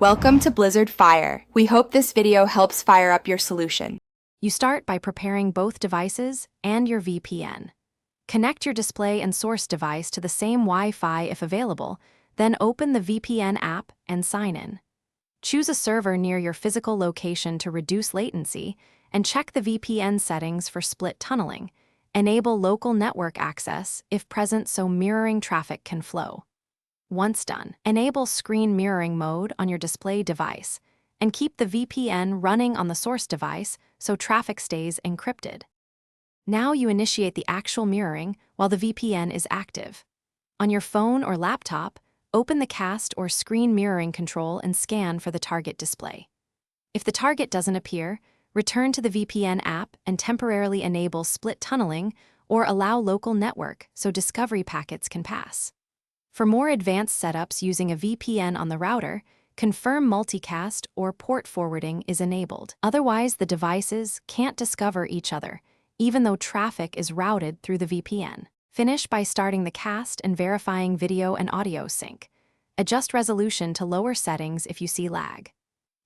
Welcome to Blizzard Fire. We hope this video helps fire up your solution. You start by preparing both devices and your VPN. Connect your display and source device to the same Wi-Fi if available, then open the VPN app and sign in. Choose a server near your physical location to reduce latency, and check the VPN settings for split tunneling. Enable local network access if present so mirroring traffic can flow. Once done, enable screen mirroring mode on your display device and keep the VPN running on the source device so traffic stays encrypted. Now you initiate the actual mirroring while the VPN is active. On your phone or laptop, open the cast or screen mirroring control and scan for the target display. If the target doesn't appear, return to the VPN app and temporarily enable split tunneling or allow local network so discovery packets can pass. For more advanced setups using a VPN on the router, confirm multicast or port forwarding is enabled. Otherwise, the devices can't discover each other, even though traffic is routed through the VPN. Finish by starting the cast and verifying video and audio sync. Adjust resolution to lower settings if you see lag.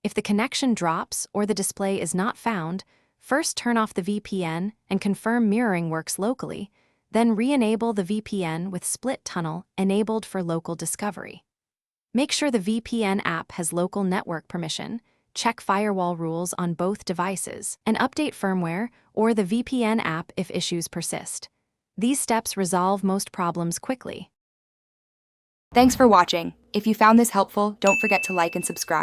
If the connection drops or the display is not found, first turn off the VPN and confirm mirroring works locally, then re-enable the VPN with split tunnel enabled for local discovery. Make sure the VPN app has local network permission, check firewall rules on both devices, and update firmware or the VPN app if issues persist. These steps resolve most problems quickly. Thanks for watching. If you found this helpful, don't forget to like and subscribe.